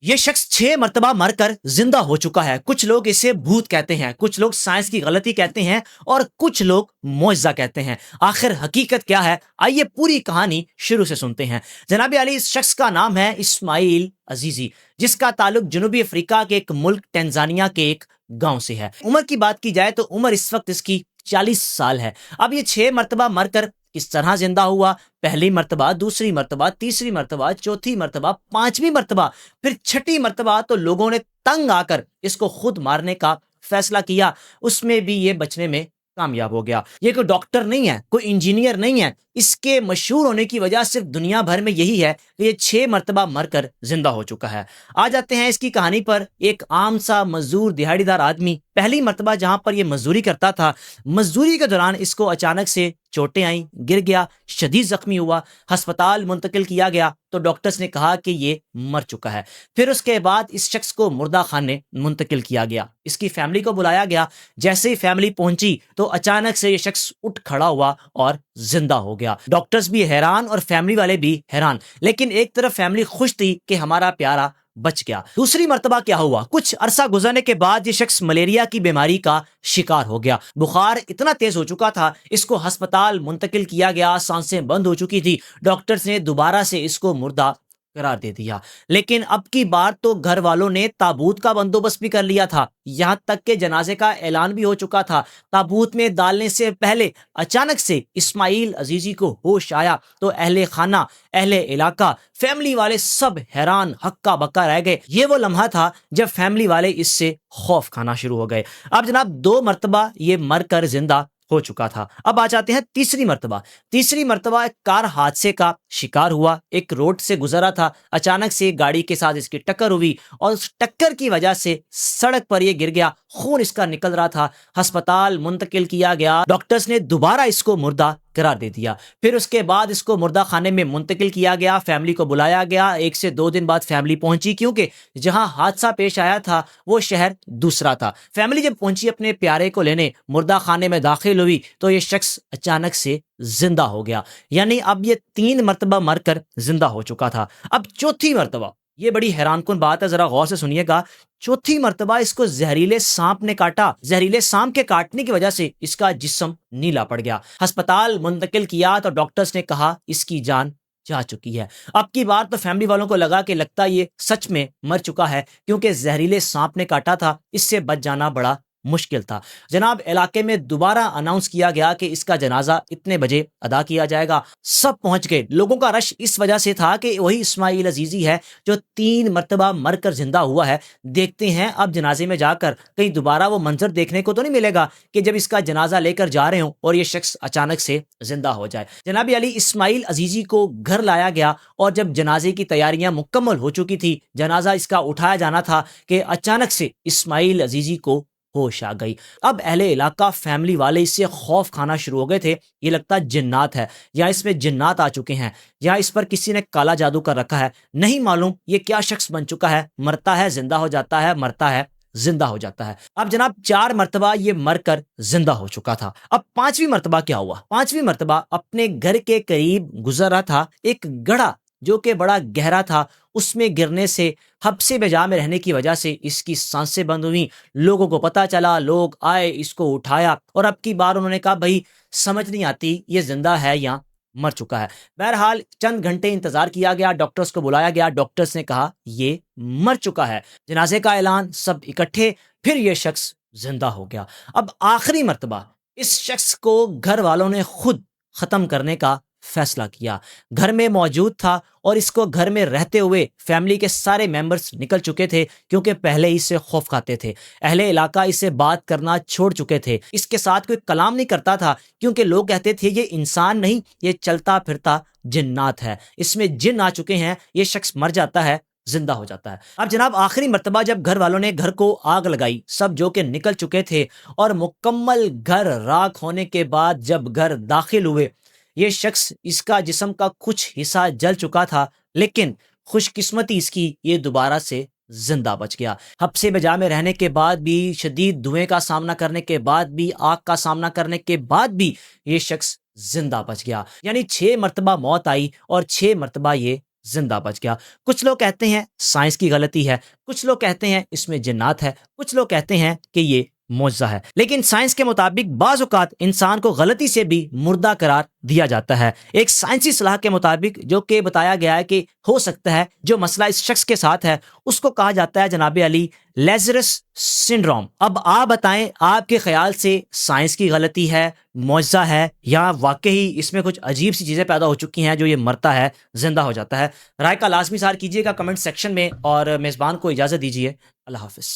یہ شخص 6 مرتبہ مر کر زندہ ہو چکا ہے۔ کچھ لوگ اسے بھوت کہتے ہیں، کچھ لوگ سائنس کی غلطی کہتے ہیں اور کچھ لوگ معجزہ کہتے ہیں۔ آخر حقیقت کیا ہے؟ آئیے پوری کہانی شروع سے سنتے ہیں۔ جناب علی، اس شخص کا نام ہے اسماعیل عزیزی، جس کا تعلق جنوبی افریقہ کے ایک ملک ٹینزانیہ کے ایک گاؤں سے ہے۔ عمر کی بات کی جائے تو عمر اس وقت اس کی 40 سال ہے۔ اب یہ 6 مرتبہ مر کر کس طرح زندہ ہوا؟ پہلی مرتبہ، دوسری مرتبہ، تیسری مرتبہ، چوتھی مرتبہ، 5ویں مرتبہ، پھر 6ٹی مرتبہ تو لوگوں نے تنگ آ کر اس کو خود مارنے کا فیصلہ کیا۔ اس میں بھی یہ بچنے میں کامیاب ہو گیا۔ یہ کوئی ڈاکٹر نہیں ہے، کوئی انجینئر نہیں ہے۔ اس کے مشہور ہونے کی وجہ صرف دنیا بھر میں یہی ہے کہ یہ 6 مرتبہ مر کر زندہ ہو چکا ہے۔ آ جاتے ہیں اس کی کہانی پر۔ ایک عام سا مزدور دہاڑی دار آدمی پہلی مرتبہ جہاں پر یہ مزدوری کرتا تھا، مزدوری کے دوران اس کو اچانک سے چوٹیں آئیں، گر گیا، شدید زخمی ہوا، ہسپتال منتقل کیا گیا تو ڈاکٹرز نے کہا کہ یہ مر چکا ہے۔ پھر اس کے بعد اس شخص کو مردہ خانے منتقل کیا گیا۔ اس کی فیملی کو بلایا گیا۔ جیسے ہی فیملی پہنچی تو اچانک سے یہ شخص اٹھ کھڑا ہوا اور زندہ ہو گیا۔ ڈاکٹرز بھی حیران اور فیملی والے بھی حیران، لیکن ایک طرف فیملی خوش تھی کہ ہمارا پیارا بچ گیا۔ دوسری مرتبہ کیا ہوا؟ کچھ عرصہ گزرنے کے بعد یہ شخص ملیریا کی بیماری کا شکار ہو گیا۔ بخار اتنا تیز ہو چکا تھا، اس کو ہسپتال منتقل کیا گیا، سانسیں بند ہو چکی تھی۔ ڈاکٹرز نے دوبارہ سے اس کو مردہ قرار دے دیا، لیکن اب کی بار تو گھر والوں نے تابوت کا بندوبست بھی کر لیا تھا، یہاں تک کہ جنازے کا اعلان بھی ہو چکا تھا۔ تابوت میں ڈالنے سے پہلے اچانک سے اسماعیل عزیزی کو ہوش آیا تو اہل خانہ، اہل علاقہ، فیملی والے سب حیران ہکا بکا رہ گئے۔ یہ وہ لمحہ تھا جب فیملی والے اس سے خوف کھانا شروع ہو گئے۔ اب جناب 2 مرتبہ یہ مر کر زندہ ہو چکا تھا۔ اب آ جاتے ہیں تیسری مرتبہ۔ تیسری مرتبہ ایک کار حادثے کا شکار ہوا۔ ایک روڈ سے گزرا تھا، اچانک سے گاڑی کے ساتھ اس کی ٹکر ہوئی اور اس ٹکر کی وجہ سے سڑک پر یہ گر گیا، خون اس کا نکل رہا تھا۔ ہسپتال منتقل کیا گیا، ڈاکٹرز نے دوبارہ اس کو مردہ قرار دے دیا۔ پھر اس کے بعد اس کو مردہ خانے میں منتقل کیا گیا، فیملی کو بلایا گیا۔ 1 سے 2 دن بعد فیملی پہنچی، کیونکہ جہاں حادثہ پیش آیا تھا وہ شہر دوسرا تھا۔ فیملی جب پہنچی اپنے پیارے کو لینے، مردہ خانے میں داخل ہوئی تو یہ شخص اچانک سے زندہ ہو گیا۔ یعنی اب یہ 3 مرتبہ مر کر زندہ ہو چکا تھا۔ اب چوتھی مرتبہ، یہ بڑی حیران کن بات ہے، ذرا غور سے سنیے گا۔ چوتھی مرتبہ اس کو زہریلے سانپ نے کاٹا۔ زہریلے سانپ کے کاٹنے کی وجہ سے اس کا جسم نیلا پڑ گیا۔ ہسپتال منتقل کیا تو ڈاکٹرز نے کہا اس کی جان جا چکی ہے۔ اب کی بار تو فیملی والوں کو لگا کہ لگتا یہ سچ میں مر چکا ہے، کیونکہ زہریلے سانپ نے کاٹا تھا، اس سے بچ جانا بڑا مشکل تھا۔ جناب علاقے میں دوبارہ اناؤنس کیا گیا کہ اس کا جنازہ اتنے بجے ادا کیا جائے گا۔ سب پہنچ گئے۔ لوگوں کا رش اس وجہ سے تھا کہ وہی اسماعیل عزیزی ہے جو 3 مرتبہ مر کر زندہ ہوا ہے۔ دیکھتے ہیں اب جنازے میں جا کر کہیں دوبارہ وہ منظر دیکھنے کو تو نہیں ملے گا کہ جب اس کا جنازہ لے کر جا رہے ہوں اور یہ شخص اچانک سے زندہ ہو جائے۔ جناب علی، اسماعیل عزیزی کو گھر لایا گیا اور جب جنازے کی تیاریاں مکمل ہو چکی تھی، جنازہ اس کا اٹھایا جانا تھا کہ اچانک سے اسماعیل عزیزی کو ہوش آ گئی۔ اب اہل علاقہ، فیملی والے اس سے خوف کھانا شروع ہو گئے تھے۔ یہ لگتا جنات ہے، یا اس میں جنات آ چکے ہیں، یا اس پر کسی نے کالا جادو کر رکھا ہے۔ نہیں معلوم یہ کیا شخص بن چکا ہے، مرتا ہے زندہ ہو جاتا ہے، مرتا ہے زندہ ہو جاتا ہے۔ اب جناب 4 مرتبہ یہ مر کر زندہ ہو چکا تھا۔ اب 5ویں مرتبہ کیا ہوا؟ 5ویں مرتبہ اپنے گھر کے قریب گزر رہا تھا ایک گڑھا جو کہ بڑا گہرا تھا، اس میں گرنے سے، حبس بجا میں رہنے کی وجہ سے اس کی سانسیں بند ہوئیں۔ لوگوں کو پتا چلا، لوگ آئے، اس کو اٹھایا، اور اب کی بار انہوں نے کہا بھائی سمجھ نہیں آتی یہ زندہ ہے یا مر چکا ہے۔ بہرحال چند گھنٹے انتظار کیا گیا، ڈاکٹرز کو بلایا گیا، ڈاکٹرز نے کہا یہ مر چکا ہے۔ جنازے کا اعلان، سب اکٹھے، پھر یہ شخص زندہ ہو گیا۔ اب آخری مرتبہ اس شخص کو گھر والوں نے خود ختم کرنے کا فیصلہ کیا۔ گھر میں موجود تھا اور اس کو گھر میں رہتے ہوئے فیملی کے سارے ممبرز نکل چکے تھے، کیونکہ پہلے ہی سے خوف کھاتے تھے۔ اہل علاقہ اس سے بات کرنا چھوڑ چکے تھے، اس کے ساتھ کوئی کلام نہیں کرتا تھا، کیونکہ لوگ کہتے تھے یہ انسان نہیں، یہ چلتا پھرتا جنات ہے، اس میں جن آ چکے ہیں، یہ شخص مر جاتا ہے زندہ ہو جاتا ہے۔ اب جناب آخری مرتبہ جب گھر والوں نے گھر کو آگ لگائی، سب جو کہ نکل چکے تھے، اور مکمل گھر راکھ ہونے کے بعد جب گھر داخل ہوئے، یہ شخص، اس کا جسم کا کچھ حصہ جل چکا تھا، لیکن خوش قسمتی اس کی یہ دوبارہ سے زندہ بچ گیا۔ حبس بجا میں رہنے کے بعد بھی، شدید دھوئیں کا سامنا کرنے کے بعد بھی، آگ کا سامنا کرنے کے بعد بھی یہ شخص زندہ بچ گیا۔ یعنی 6 مرتبہ موت آئی اور 6 مرتبہ یہ زندہ بچ گیا۔ کچھ لوگ کہتے ہیں سائنس کی غلطی ہے، کچھ لوگ کہتے ہیں اس میں جنات ہے، کچھ لوگ کہتے ہیں کہ یہ معجزہ ہے، لیکن سائنس کے مطابق بعض اوقات انسان کو غلطی سے بھی مردہ قرار دیا جاتا ہے۔ ایک سائنسی صلاح کے مطابق جو کہ بتایا گیا ہے کہ ہو سکتا ہے جو مسئلہ اس شخص کے ساتھ ہے اس کو کہا جاتا ہے جناب علی لیزرس سنڈروم۔ اب آپ بتائیں آپ کے خیال سے سائنس کی غلطی ہے، معجزہ ہے، یا واقعی اس میں کچھ عجیب سی چیزیں پیدا ہو چکی ہیں جو یہ مرتا ہے زندہ ہو جاتا ہے؟ رائے کا لازمی اظہار کیجیے گا کمنٹ سیکشن میں، اور میزبان کو اجازت دیجیے۔ اللہ حافظ۔